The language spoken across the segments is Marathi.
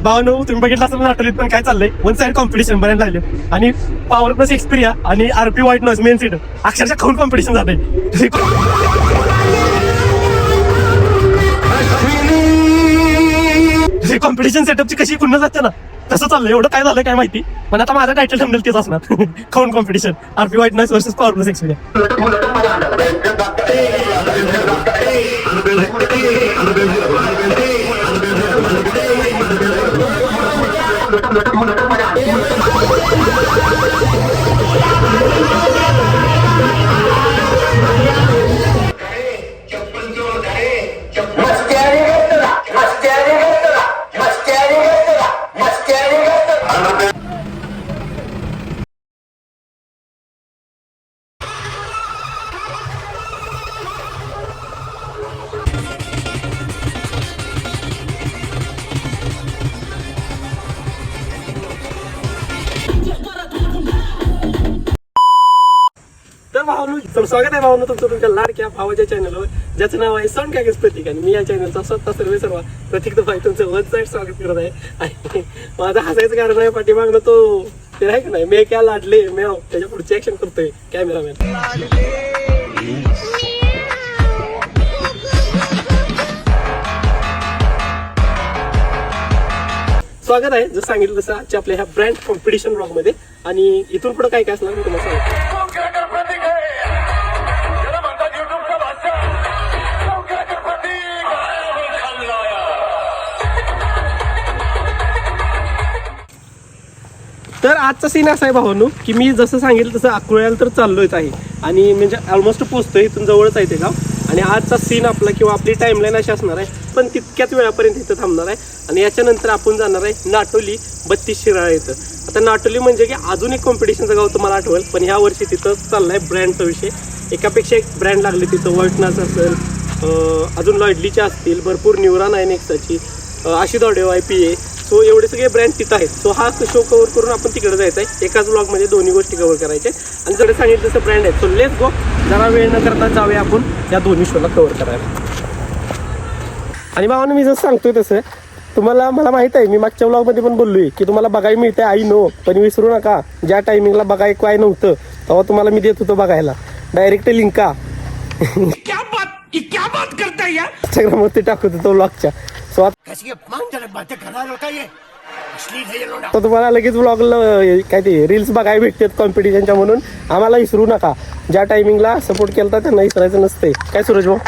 भावनो तुम्ही बघितलं असं नाटोलीत पण काय चाललंय, वन साइड कॉम्पिटिशन बरेच लागले आणि पॉवर प्लस एक्सपिरिया आणि RP white noise main seat अक्षरशः खाऊन कॉम्पिटिशन झालंय. कॉम्पिटिशन सेटअपची कशी पुन्हा जाते ना तसं चाललंय. एवढं काय झालं काय माहिती, पण आता माझं टायटल थंबनेल तेच असणार. खाऊन competition RP white noise versus power plus Xperia. तर स्वागत आहे भावना तुमचं तुमच्या लाडक्या भावाच्या चॅनलवर, ज्याचं नाव आहे सण काय प्रतीक. आणि मी या चॅनलचा स्वतः सर्व प्रतीक भाई तुमचं वन साईड स्वागत करत आहे. आणि माझं हसायचं कारण आहे पाठीमागनं तो ते आहे का नाही, मे क्या लाडले म्याव, त्याच्या पुढची ऍक्शन करतोय कॅमेरामॅन. स्वागत आहे जसं सांगितलं तसं आजच्या आपल्या ह्या ब्रँड कॉम्पिटिशन ब्लॉग मध्ये. आणि इथून पुढे काय काय असणार मी तुम्हाला सांगतो. तर आजचा सीन असा आहे भावांनो की मी जसं सांगितलं तसं अकोल्याला तर चाललोच आहे आणि म्हणजे ऑलमोस्ट पोहोचतोय, इथून जवळच आहे ते गाव. आणि आजचा सीन आपला किंवा आपली टाइमलाईन अशी असणार आहे, पण तितक्याच वेळापर्यंत इथं थांबणार आहे. आणि याच्यानंतर आपण जाणार आहे नाटोली 32 शिराळा इथं. आता नाटोली म्हणजे की अजून एक कॉम्पिटिशनचं गाव तुम्हाला आठवेल, पण ह्या वर्षी तिथं चाललाय ब्रँडचा विषय. एकापेक्षा एक ब्रँड लागले तिथं, व्हाईटनास असेल, अजून लॉयडलीचे असतील, भरपूर न्यूरॉन आहे नेक्साची, आशिष ऑडिओ IPA. सो एवढे सगळे ब्रँड तिथं आहेत. सो हा शो कव्हर करून आपण तिकडे जायचं आहे. एकाच ब्लॉगमध्ये दोन्ही गोष्टी कव्हर करायच्या. आणि जर सांगितलं तसं ब्रँड आहे. सो लेट्स गो, जरा वेळ न करता जाऊया आपण या दोन्ही शोला कव्हर करायला. आणि भावानं मी जसं सांगतोय तसं तुम्हाला, मला माहित आहे मी मागच्या ब्लॉगमध्ये पण बोललोय की तुम्हाला बघायला मिळते आई नो, पण विसरू नका ज्या टायमिंगला बघाय काय नव्हतं तेव्हा तुम्हाला मी देत होतो बघायला डायरेक्ट लिंका. इंस्टाग्रामवरती टाकत होतो ब्लॉगच्या. सो आता तुम्हाला लगेच ब्लॉगला काय ते रील्स बघायला भेटतात कॉम्पिटिशनच्या, म्हणून आम्हाला विसरू नका. ज्या टायमिंगला सपोर्ट केला त्यांना विसरायचं नसते. काय सूरज भाऊ?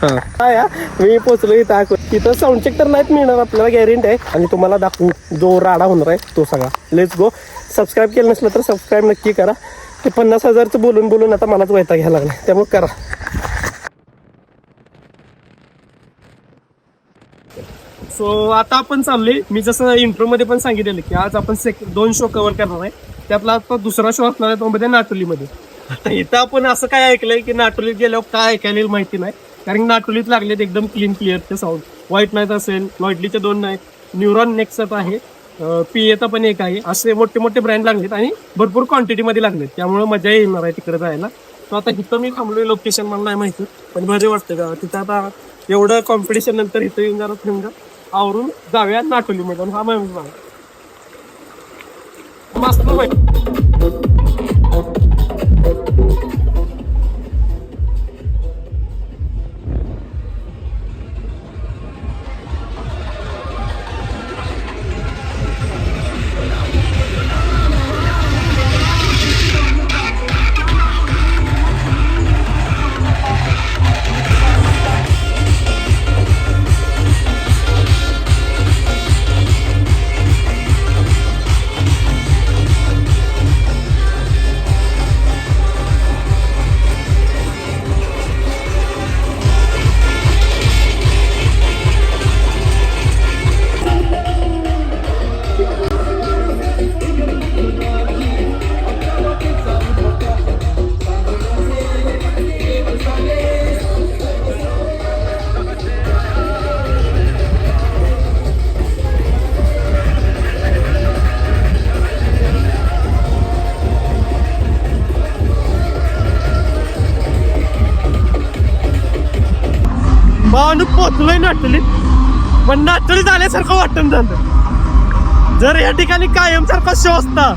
हा मी पोचलो इथं साऊंड चेक तर नाहीत मिळणार आपल्याला, गॅरंटी आहे. आणि तुम्हाला दाखवू जो राडा होणार आहे तो सगळा. Let's go. सबस्क्राईब केलं नसलं तर सबस्क्राईब नक्की करा. ते 50,000चं बोलून बोलून आता मलाच वैताग घ्यायला लागला, त्यामुळे करा. सो आता आपण चाललोय, मी जसं इंट्रो मध्ये पण सांगितलेलं की आज आपण 2 शो कव्हर करणार आहे. त्यातला आता दुसरा शो असणार आहे तो मध्ये नाटोलीमध्ये. आता इथं आपण असं काय ऐकलंय की नाटोलीत गेल्यावर काय ऐकायला माहिती नाही, कारण नाटोलीत लागलेत एकदम क्लीन ते साऊंड. व्हाईट नाईट असेल, लॉयडलीचे 2 नाहीत, न्यूरॉन नेक्सट आहे, PAचा पण एक आहे. असे मोठे मोठे ब्रँड लागलेत आणि भरपूर क्वांटिटीमध्ये लागलेत, त्यामुळे मजा येणार आहे तिकडे जायला. तर आता इथं मी थांबलोय, लोकेशन मला नाही माहिती, पण बरे वाटतं का तिथं. आता एवढं कॉम्पिटिशन नंतर इथं येऊन जरा फिरून आवरून जाऊया नाटोलीमध्ये. हा मस्त पोचलोय नाटोलीत, पण नाटोलीत आल्यासारखं वाटतं झालं. जर या ठिकाणी कायमसारखा शो असता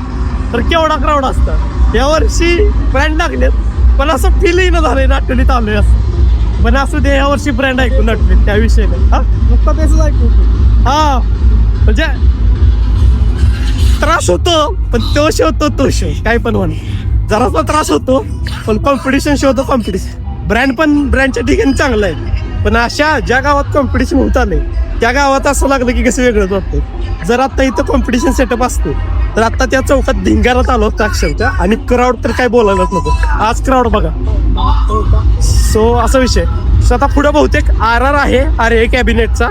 तर केवढा क्राऊड असता. या वर्षी ब्रँड लागलेत पण असं फीलही न झालंय नाटवलीत आलोय असं. पण असू दे, या वर्षी ब्रँड ऐकून नाटवलीत त्या विषयाने. हा नुकता तेच ऐकू. हा म्हणजे त्रास होतो पण तो शो तो शो काय पण म्हण. जरासा त्रास होतो पण कॉम्पिटिशन शो तो कॉम्पिटिशन. ब्रँड पण ब्रँडच्या ठिकाणी चांगलं आहे पण अशा ज्या गावात कॉम्पिटिशन होत आले त्या गावात असं लागलं की कसं वेगळंच वाटतं. जर आता इथं कॉम्पिटिशन सेटअप असतो तर आता त्या चौकात धिंगारात आलो होता अक्षरशः. आणि क्राऊड तर काय बोलायलाच नको. आज क्राऊड बघा. सो असा विषय. सो आता पुढे बहुतेक RR आहे कॅबिनेटचा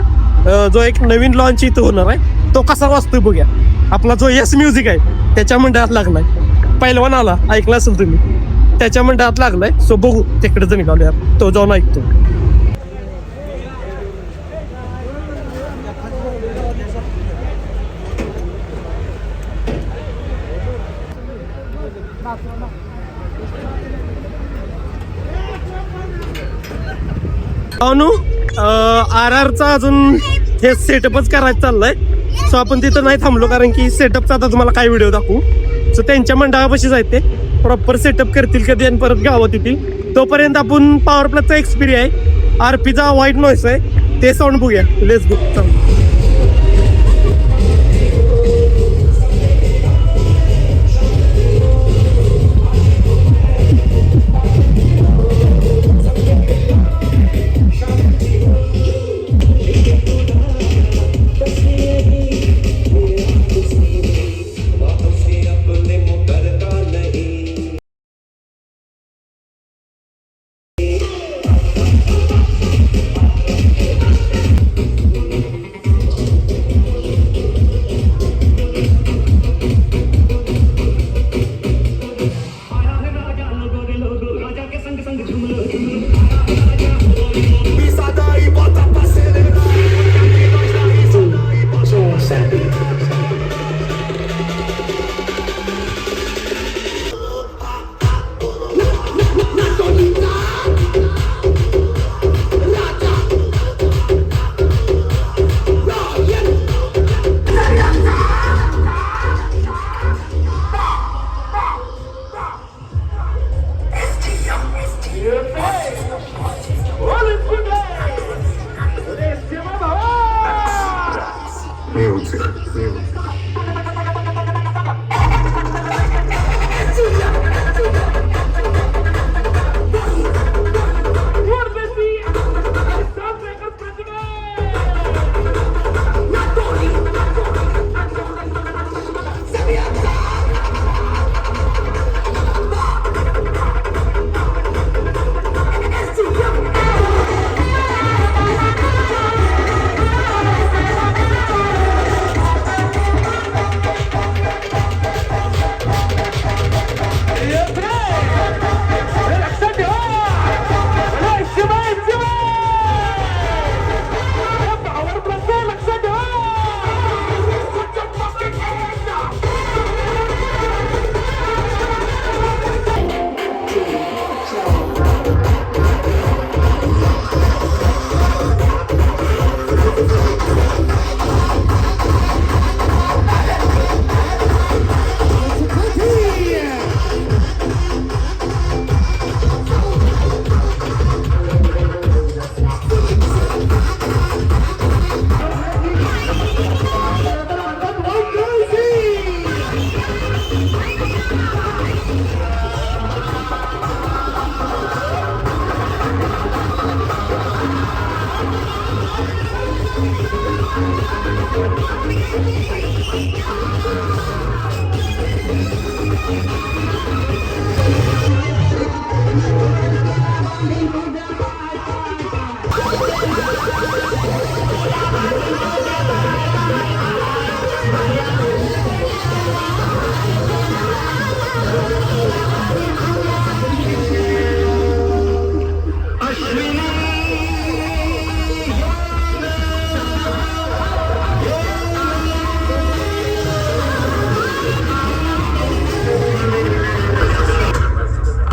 जो एक नवीन लॉन्च इथं होणार आहे. तो कसा वाजतोय बघूया. आपला जो यस म्युझिक आहे त्याच्या मंडळात लागलाय. पहिलवान आला ऐकला असेल तुम्ही, त्याच्या मंडळात लागलाय. सो बघू तिकडे जर निघालो यार तो जाऊन ऐकतो. अनु RRचा अजून हे सेटअपच करायचं चाललंय. सो आपण तिथं नाही थांबलो कारण की सेटअपचा आता तुम्हाला काय व्हिडिओ दाखवू. सो त्यांच्या मंडळापाशी जायते प्रॉपर सेटअप करतील कधी आणि परत गावात येतील. तोपर्यंत आपण पॉवर प्लसचा एक्सपिरियन्स आहे. RPचा व्हाईट नॉईस आहे ते साऊंड बघूया. Let's go.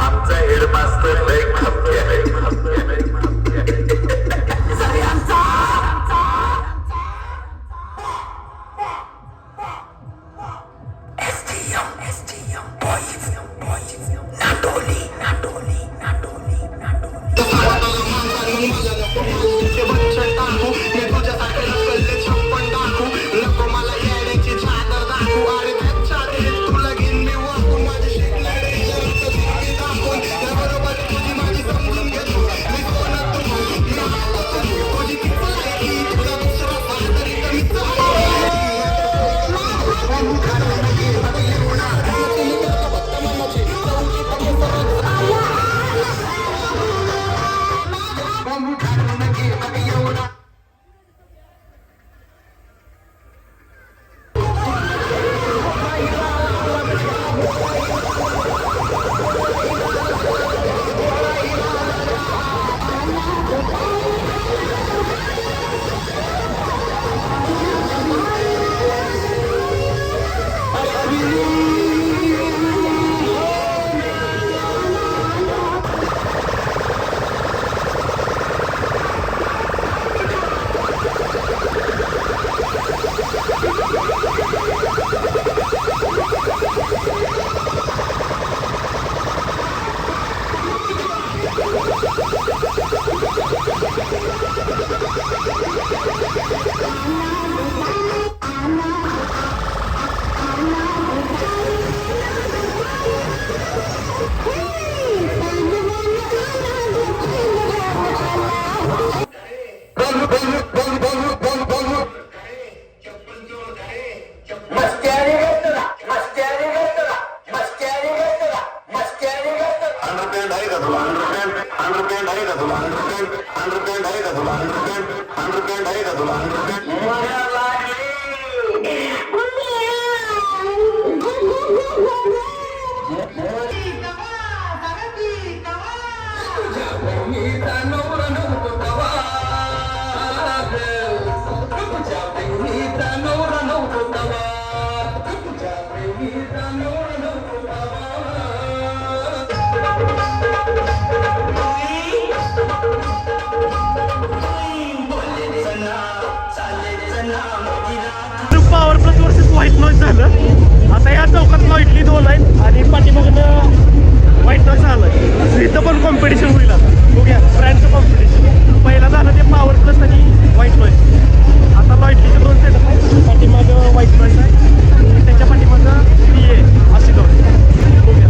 आमचा हेडमास्टर लय खपके आहे. व्हाईट नॉईज झालं. आता या चौकात लाईटली 2 आहेत आणि पाठीमागनं व्हाईट नॉईज आलं. इथं पण कॉम्पिटिशन होईल आता. बघूया ब्रँडचं कॉम्पिटिशन. पहिला झालं ते पॉवर प्लस आणि व्हाईट नॉईज. आता लाईटलीचे 2 सेटअप आहेत. पाठीमागं व्हाईट नॉईज आहे आणि त्याच्या पाठीमागं ती आहे अशी 2. बघूया.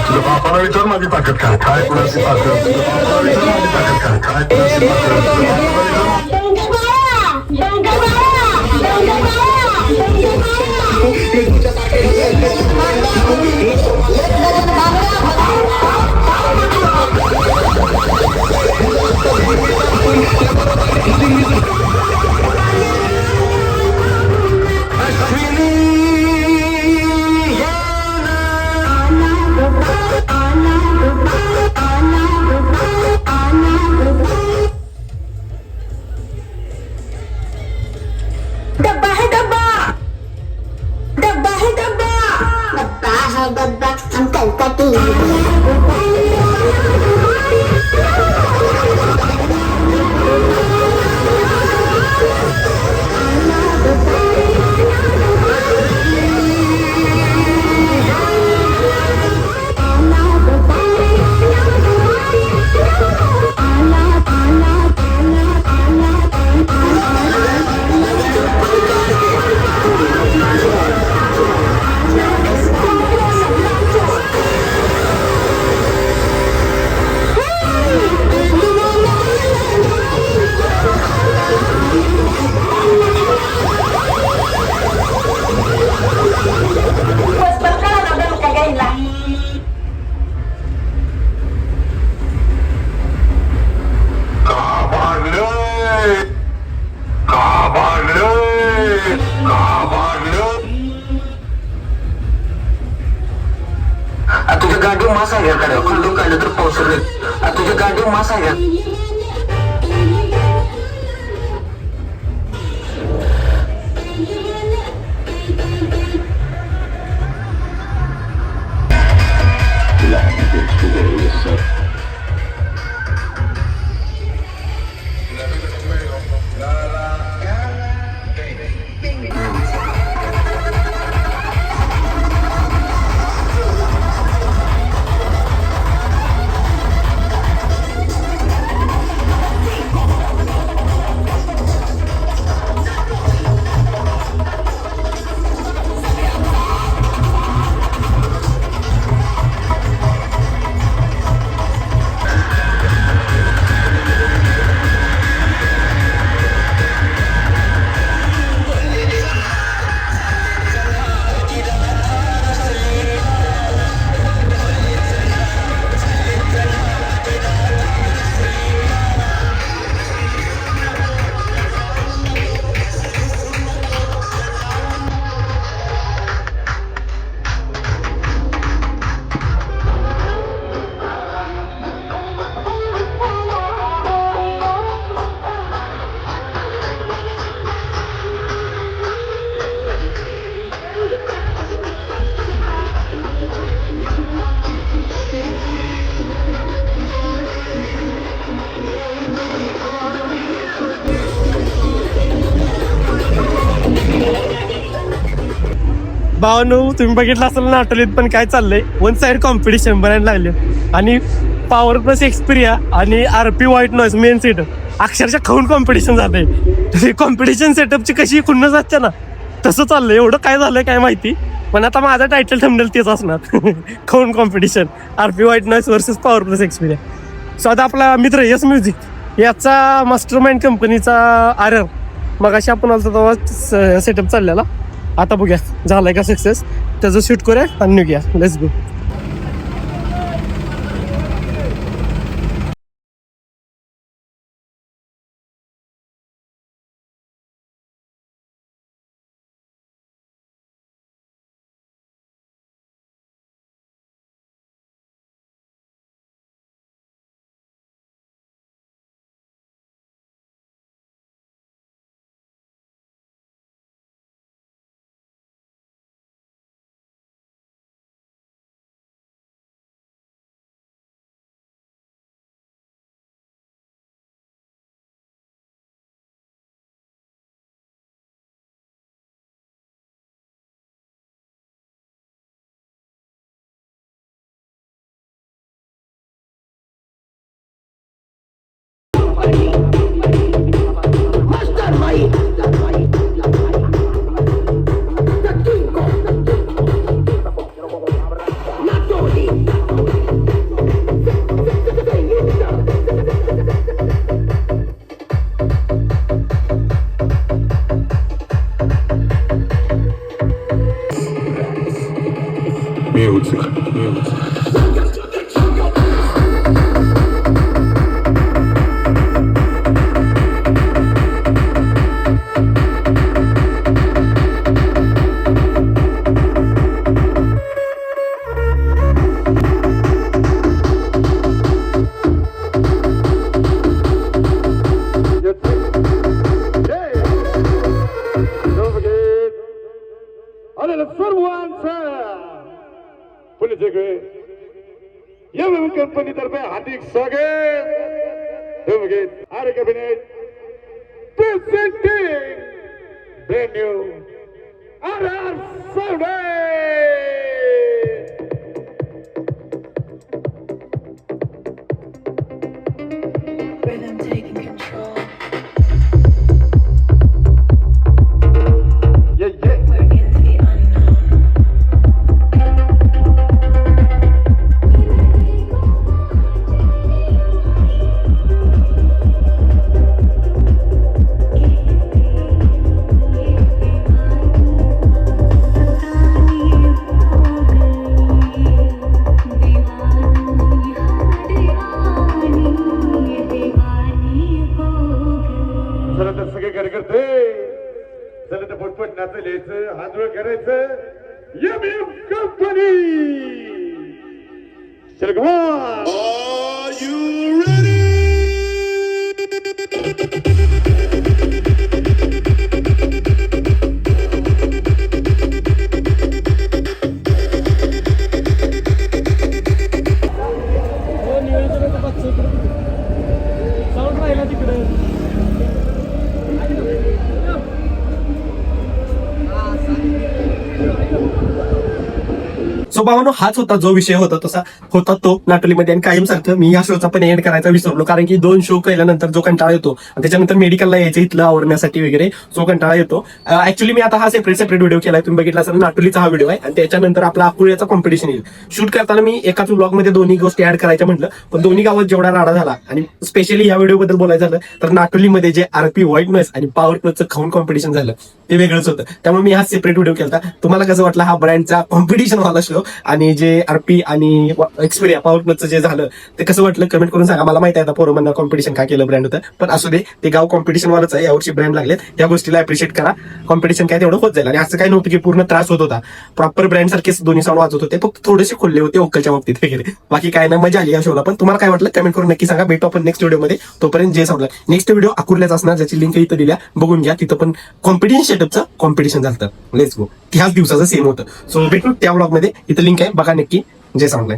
तुझ्या बापाला विचार माझी ताकद काय काय कुणाची ताकद तुझ्या बापाला विचार माझी ताकद काय काय कुणाची ताकद तुझ्या मास आहे का खंडून काढलं तर पावसर तुझ्या गाडी मास आहे का भावानो तुम्ही बघितलं असेल ना आठवलीत पण काय चाललंय वन साइड कॉम्पिटिशन बनायला लागले आणि पॉवर प्लस एक्सपिरिया आणि RP white noise main setup अक्षरशः खाऊन कॉम्पिटिशन झालंय. कॉम्पिटिशन सेटअपची कशी खुन्नस असते ना तसं चाललंय. एवढं काय झालंय काय माहिती पण आता माझा टायटल थंबनेल तेच असणार खाऊन competition RP white noise versus power plus Xperia. So आता आपला मित्र यस म्युझिक याचा मास्टर माइंड कंपनीचा आर मग अशी आपण आलो तेव्हा सेटअप चाललेला. आता बघूया झालाय का सक्सेस त्याचं शूट करूया आणि निघूया. Let's go. कंपनी तर्फे हार्दिक स्वागत. R cabinet presenting brand new RR सावडे. Rhythm taking control. We're into the unknown. नाचं लिहायचं हातोळ करायचं. कंपनी सो भावानो, हाच होता जो विषय होता तसा होता तो नाटोलीमध्ये. आणि कायम सारखं मी या शोचा पण एंड करायचा विसरलो, कारण की 2 शो केल्यानंतर जो कंटाळा येतो आणि त्याच्यानंतर मेडिकलला यायचं इथलं आवरण्यासाठी वगैरे जो कंटाळा येतो. ऍक्च्युली मी आता हा सेपरेट व्हिडिओ केलाय, तुम्ही बघितला असेल. नाटोलीचा हा व्हिडिओ आहे आणि त्याच्यानंतर आपला अकुळ्याचा कॉम्पिटिशन येईल. शूट करताना मी एकाच व्लॉगमध्ये दोन्ही गोष्टी ऍड करायच्या म्हटलं, पण दोन्ही गावात जेवढा राडा झाला. आणि स्पेशली या व्हिडिओ बद्दल बोलायचं झालं तर नाटोलीमध्ये जे आरपी व्हाईटनेस आणि पॉवर प्लसचं खाऊन कॉम्पिटिशन झालं ते वेगळंच होतं. त्यामुळे मी हा सेपरेट व्हिडिओ केला. तुम्हाला कसं वाटलं हा ब्रँडचा कॉम्पिटिशन वाला शो, आणि जे आरपी आणि एक्सपिरिया पॉवर प्लसचं जे झालं ते कसं वाटलं कमेंट करून सांगा. मला माहिती आहे आता पोरबंदर कॉम्पिटिशन काय केलं ब्रँड होतं, पण असू दे, ते गाव कॉम्पिटिशन वालच आहे. यावर्षी ब्रँड लागलेत, त्या गोष्टीला अप्रिशिएट करा. कॉम्पिटिशन काय तेवढं होत जाईल. आणि असं काही नव्हतं की पूर्ण त्रास होत होता. प्रॉपर ब्रँड सारखेच दोन्ही साऊंड वाजत होते, फक्त थोडेसे खोलले होते ओकलच्या बाबतीत वगैरे. बाकी काय ना, मजा आली या शोला. पण तुम्हाला काय वाटलं कमेंट करून नक्की सांगा. भेटू आपण नेक्स्ट व्हिडिओमध्ये. तोपर्यंत जे सांगलं नेक्स्ट व्हिडिओ अकुर्ल्याच असणार, ज्याची लिंक इथं दिल्या, बघून घ्या. तिथं पण कॉम्पिटिशन सेटअपचं कॉम्पिटिशन झालं. Let's go. ह्याच दिवसाचं सेम होतं. सो भेटू त्या व्लॉगमध्ये. इथं लिंक आहे, बघा नक्की. जे सांगलंय.